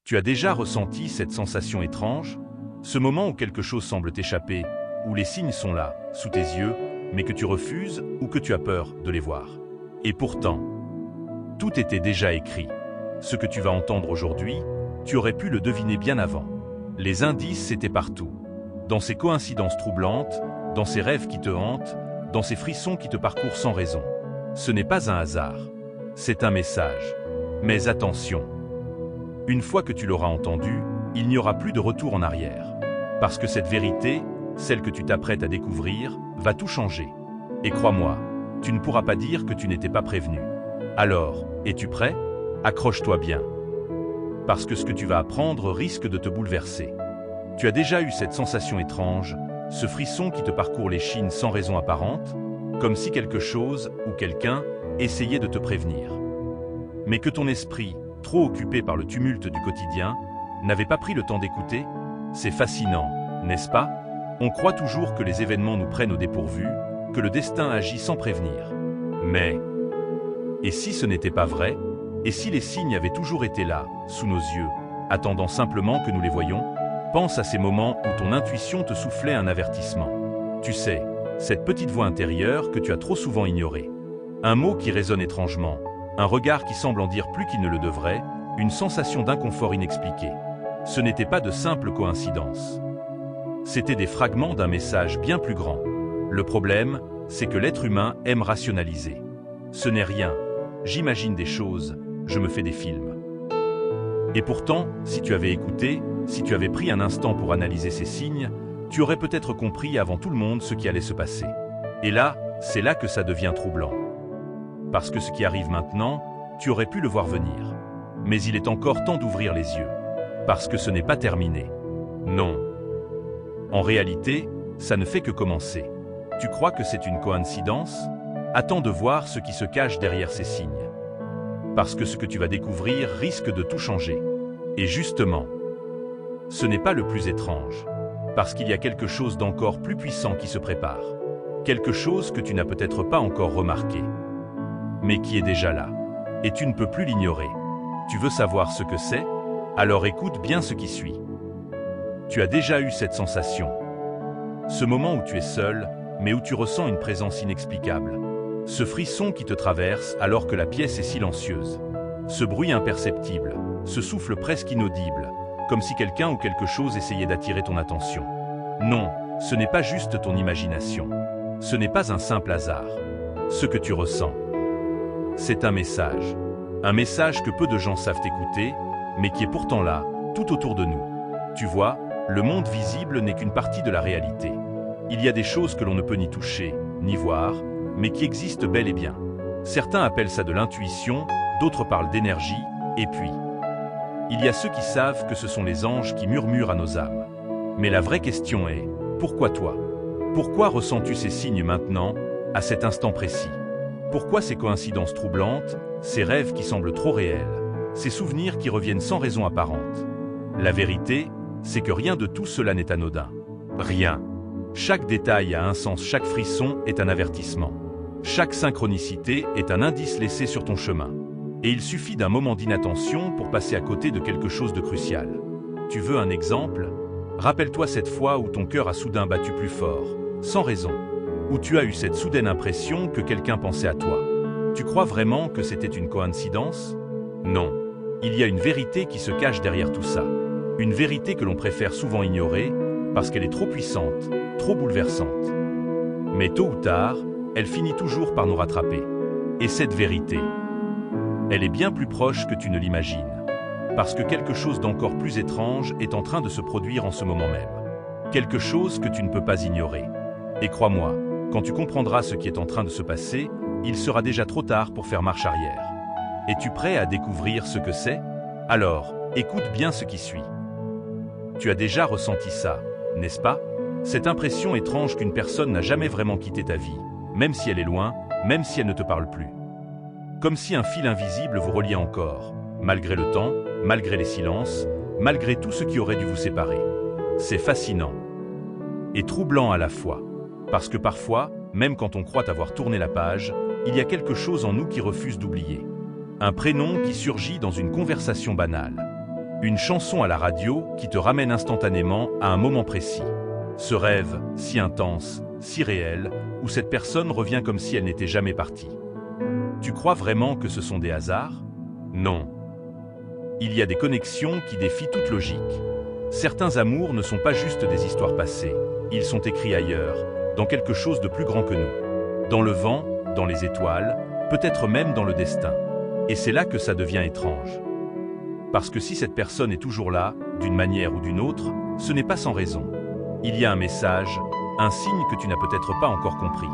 Tu as déjà ressenti cette sensation étrange? Ce moment où quelque chose semble t'échapper, où les signes sont là, sous tes yeux, mais que tu refuses ou que tu as peur de les voir. Et pourtant, tout était déjà écrit. Ce que tu vas entendre aujourd'hui, tu aurais pu le deviner bien avant. Les indices étaient partout. Dans ces coïncidences troublantes, dans ces rêves qui te hantent, dans ces frissons qui te parcourent sans raison. Ce n'est pas un hasard. C'est un message. Mais attention. Une fois que tu l'auras entendu, il n'y aura plus de retour en arrière. Parce que cette vérité, celle que tu t'apprêtes à découvrir, va tout changer. Et crois-moi, tu ne pourras pas dire que tu n'étais pas prévenu. Alors, es-tu prêt? Accroche-toi bien. Parce que ce que tu vas apprendre risque de te bouleverser. Tu as déjà eu cette sensation étrange, ce frisson qui te parcourt l'échine sans raison apparente, comme si quelque chose ou quelqu'un essayait de te prévenir. Mais que ton esprit, trop occupé par le tumulte du quotidien, n'avait pas pris le temps d'écouter? C'est fascinant, n'est-ce pas? On croit toujours que les événements nous prennent au dépourvu, que le destin agit sans prévenir. Mais, et si ce n'était pas vrai? Et si les signes avaient toujours été là, sous nos yeux, attendant simplement que nous les voyions? Pense à ces moments où ton intuition te soufflait un avertissement. Tu sais, cette petite voix intérieure que tu as trop souvent ignorée. Un mot qui résonne étrangement, un regard qui semble en dire plus qu'il ne le devrait, une sensation d'inconfort inexpliqué. Ce n'était pas de simples coïncidences. C'étaient des fragments d'un message bien plus grand. Le problème, c'est que l'être humain aime rationaliser. Ce n'est rien. J'imagine des choses, je me fais des films. Et pourtant, si tu avais écouté, si tu avais pris un instant pour analyser ces signes, tu aurais peut-être compris avant tout le monde ce qui allait se passer. Et là, c'est là que ça devient troublant. Parce que ce qui arrive maintenant, tu aurais pu le voir venir. Mais il est encore temps d'ouvrir les yeux. Parce que ce n'est pas terminé. Non. En réalité, ça ne fait que commencer. Tu crois que c'est une coïncidence? Attends de voir ce qui se cache derrière ces signes. Parce que ce que tu vas découvrir risque de tout changer. Et justement, ce n'est pas le plus étrange. Parce qu'il y a quelque chose d'encore plus puissant qui se prépare. Quelque chose que tu n'as peut-être pas encore remarqué. Mais qui est déjà là. Et tu ne peux plus l'ignorer. Tu veux savoir ce que c'est? Alors écoute bien ce qui suit. Tu as déjà eu cette sensation. Ce moment où tu es seul, mais où tu ressens une présence inexplicable. Ce frisson qui te traverse alors que la pièce est silencieuse. Ce bruit imperceptible, ce souffle presque inaudible, comme si quelqu'un ou quelque chose essayait d'attirer ton attention. Non, ce n'est pas juste ton imagination. Ce n'est pas un simple hasard. Ce que tu ressens, c'est un message. Un message que peu de gens savent écouter, mais qui est pourtant là, tout autour de nous. Tu vois, le monde visible n'est qu'une partie de la réalité. Il y a des choses que l'on ne peut ni toucher, ni voir, mais qui existent bel et bien. Certains appellent ça de l'intuition, d'autres parlent d'énergie, et puis, il y a ceux qui savent que ce sont les anges qui murmurent à nos âmes. Mais la vraie question est, pourquoi toi? Pourquoi ressens-tu ces signes maintenant, à cet instant précis? Pourquoi ces coïncidences troublantes, ces rêves qui semblent trop réels, ces souvenirs qui reviennent sans raison apparente? La vérité, c'est que rien de tout cela n'est anodin. Rien. Chaque détail a un sens, chaque frisson est un avertissement. Chaque synchronicité est un indice laissé sur ton chemin. Et il suffit d'un moment d'inattention pour passer à côté de quelque chose de crucial. Tu veux un exemple? Rappelle-toi cette fois où ton cœur a soudain battu plus fort, sans raison. Où tu as eu cette soudaine impression que quelqu'un pensait à toi. Tu crois vraiment que c'était une coïncidence? Non. Il y a une vérité qui se cache derrière tout ça. Une vérité que l'on préfère souvent ignorer parce qu'elle est trop puissante, trop bouleversante. Mais tôt ou tard, elle finit toujours par nous rattraper. Et cette vérité, elle est bien plus proche que tu ne l'imagines. Parce que quelque chose d'encore plus étrange est en train de se produire en ce moment même. Quelque chose que tu ne peux pas ignorer. Et crois-moi, quand tu comprendras ce qui est en train de se passer, il sera déjà trop tard pour faire marche arrière. Es-tu prêt à découvrir ce que c'est? Alors, écoute bien ce qui suit. Tu as déjà ressenti ça, n'est-ce pas? Cette impression étrange qu'une personne n'a jamais vraiment quitté ta vie, même si elle est loin, même si elle ne te parle plus. Comme si un fil invisible vous reliait encore, malgré le temps, malgré les silences, malgré tout ce qui aurait dû vous séparer. C'est fascinant et troublant à la fois, parce que parfois, même quand on croit avoir tourné la page, il y a quelque chose en nous qui refuse d'oublier. Un prénom qui surgit dans une conversation banale. Une chanson à la radio qui te ramène instantanément à un moment précis. Ce rêve, si intense, si réel, où cette personne revient comme si elle n'était jamais partie. Tu crois vraiment que ce sont des hasards? Non. Il y a des connexions qui défient toute logique. Certains amours ne sont pas juste des histoires passées, ils sont écrits ailleurs, dans quelque chose de plus grand que nous. Dans le vent, dans les étoiles, peut-être même dans le destin. Et c'est là que ça devient étrange. Parce que si cette personne est toujours là, d'une manière ou d'une autre, ce n'est pas sans raison. Il y a un message, un signe que tu n'as peut-être pas encore compris.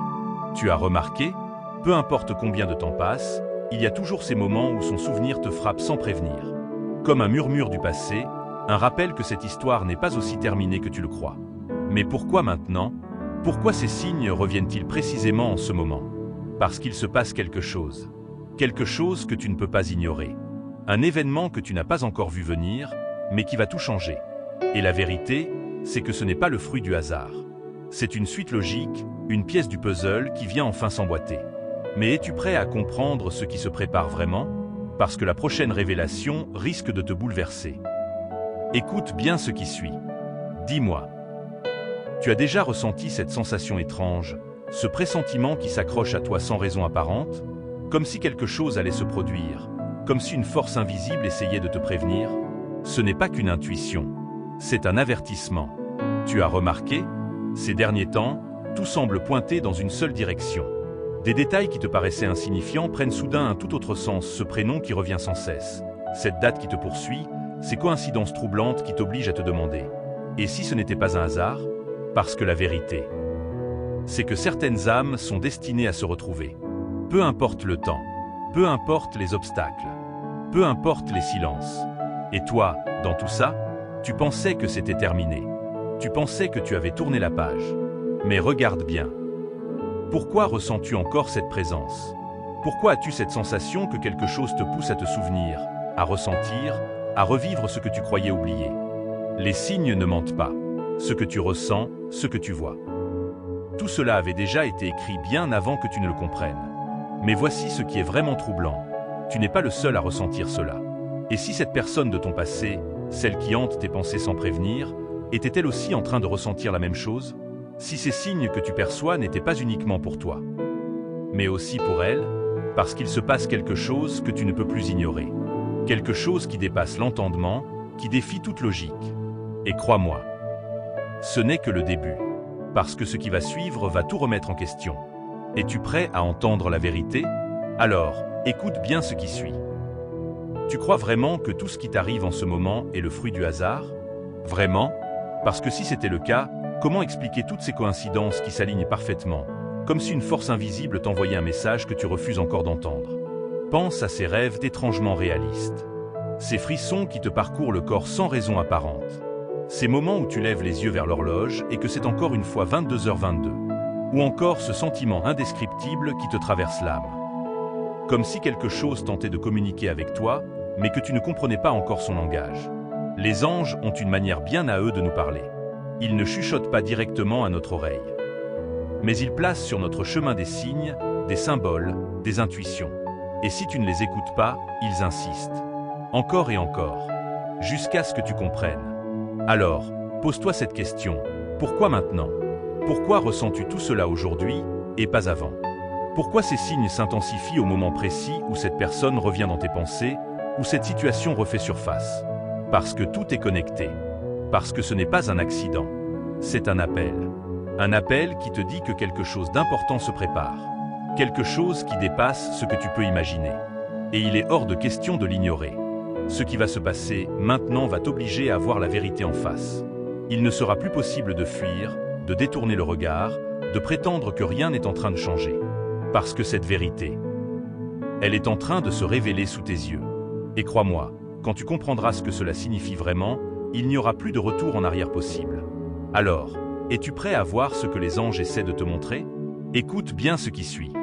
Tu as remarqué, peu importe combien de temps passe, il y a toujours ces moments où son souvenir te frappe sans prévenir. Comme un murmure du passé, un rappel que cette histoire n'est pas aussi terminée que tu le crois. Mais pourquoi maintenant? Pourquoi ces signes reviennent-ils précisément en ce moment? Parce qu'il se passe quelque chose. Quelque chose que tu ne peux pas ignorer. Un événement que tu n'as pas encore vu venir, mais qui va tout changer. Et la vérité, c'est que ce n'est pas le fruit du hasard. C'est une suite logique, une pièce du puzzle qui vient enfin s'emboîter. Mais es-tu prêt à comprendre ce qui se prépare vraiment? Parce que la prochaine révélation risque de te bouleverser. Écoute bien ce qui suit. Dis-moi. Tu as déjà ressenti cette sensation étrange, ce pressentiment qui s'accroche à toi sans raison apparente, comme si quelque chose allait se produire, comme si une force invisible essayait de te prévenir? Ce n'est pas qu'une intuition, c'est un avertissement. Tu as remarqué? Ces derniers temps, tout semble pointer dans une seule direction. Des détails qui te paraissaient insignifiants prennent soudain un tout autre sens, ce prénom qui revient sans cesse. Cette date qui te poursuit, ces coïncidences troublantes qui t'obligent à te demander. Et si ce n'était pas un hasard? Parce que la vérité, c'est que certaines âmes sont destinées à se retrouver. Peu importe le temps, peu importe les obstacles, peu importe les silences. Et toi, dans tout ça, tu pensais que c'était terminé. Tu pensais que tu avais tourné la page. Mais regarde bien. Pourquoi ressens-tu encore cette présence? Pourquoi as-tu cette sensation que quelque chose te pousse à te souvenir, à ressentir, à revivre ce que tu croyais oublier? Les signes ne mentent pas. Ce que tu ressens, ce que tu vois. Tout cela avait déjà été écrit bien avant que tu ne le comprennes. Mais voici ce qui est vraiment troublant. Tu n'es pas le seul à ressentir cela. Et si cette personne de ton passé, celle qui hante tes pensées sans prévenir, était-elle aussi en train de ressentir la même chose? Si ces signes que tu perçois n'étaient pas uniquement pour toi, mais aussi pour elle, parce qu'il se passe quelque chose que tu ne peux plus ignorer. Quelque chose qui dépasse l'entendement, qui défie toute logique. Et crois-moi, ce n'est que le début, parce que ce qui va suivre va tout remettre en question. Es-tu prêt à entendre la vérité? Alors, écoute bien ce qui suit. Tu crois vraiment que tout ce qui t'arrive en ce moment est le fruit du hasard? Vraiment? Parce que si c'était le cas, comment expliquer toutes ces coïncidences qui s'alignent parfaitement, comme si une force invisible t'envoyait un message que tu refuses encore d'entendre? Pense à ces rêves étrangement réalistes. Ces frissons qui te parcourent le corps sans raison apparente. Ces moments où tu lèves les yeux vers l'horloge et que c'est encore une fois 22h22. Ou encore ce sentiment indescriptible qui te traverse l'âme. Comme si quelque chose tentait de communiquer avec toi, mais que tu ne comprenais pas encore son langage. Les anges ont une manière bien à eux de nous parler. Ils ne chuchotent pas directement à notre oreille. Mais ils placent sur notre chemin des signes, des symboles, des intuitions. Et si tu ne les écoutes pas, ils insistent. Encore et encore. Jusqu'à ce que tu comprennes. Alors, pose-toi cette question. Pourquoi maintenant? Pourquoi ressens-tu tout cela aujourd'hui, et pas avant? Pourquoi ces signes s'intensifient au moment précis où cette personne revient dans tes pensées, où cette situation refait surface? Parce que tout est connecté. Parce que ce n'est pas un accident. C'est un appel. Un appel qui te dit que quelque chose d'important se prépare. Quelque chose qui dépasse ce que tu peux imaginer. Et il est hors de question de l'ignorer. Ce qui va se passer maintenant va t'obliger à voir la vérité en face. Il ne sera plus possible de fuir, de détourner le regard, de prétendre que rien n'est en train de changer. Parce que cette vérité, elle est en train de se révéler sous tes yeux. Et crois-moi, quand tu comprendras ce que cela signifie vraiment, il n'y aura plus de retour en arrière possible. Alors, es-tu prêt à voir ce que les anges essaient de te montrer? Écoute bien ce qui suit.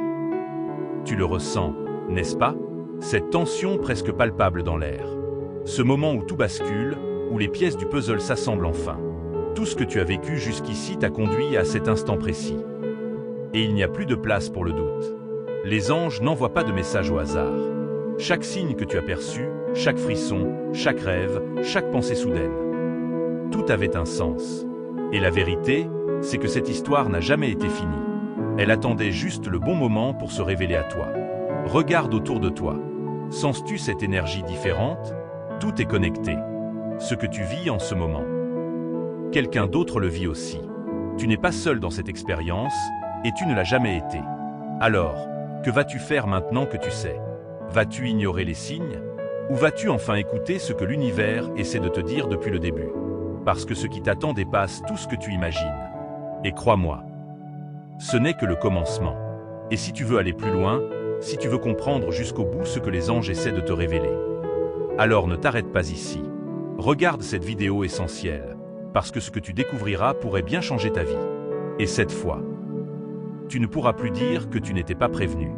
Tu le ressens, n'est-ce pas? Cette tension presque palpable dans l'air. Ce moment où tout bascule, où les pièces du puzzle s'assemblent enfin. Tout ce que tu as vécu jusqu'ici t'a conduit à cet instant précis. Et il n'y a plus de place pour le doute. Les anges n'envoient pas de message au hasard. Chaque signe que tu as perçu, chaque frisson, chaque rêve, chaque pensée soudaine. Tout avait un sens. Et la vérité, c'est que cette histoire n'a jamais été finie. Elle attendait juste le bon moment pour se révéler à toi. Regarde autour de toi. Sens-tu cette énergie différente? Tout est connecté. Ce que tu vis en ce moment, quelqu'un d'autre le vit aussi. Tu n'es pas seul dans cette expérience, et tu ne l'as jamais été. Alors, que vas-tu faire maintenant que tu sais? Vas-tu ignorer les signes? Ou vas-tu enfin écouter ce que l'univers essaie de te dire depuis le début? Parce que ce qui t'attend dépasse tout ce que tu imagines. Et crois-moi, ce n'est que le commencement. Et si tu veux aller plus loin, si tu veux comprendre jusqu'au bout ce que les anges essaient de te révéler, alors ne t'arrête pas ici. Regarde cette vidéo essentielle, parce que ce que tu découvriras pourrait bien changer ta vie. Et cette fois, tu ne pourras plus dire que tu n'étais pas prévenu.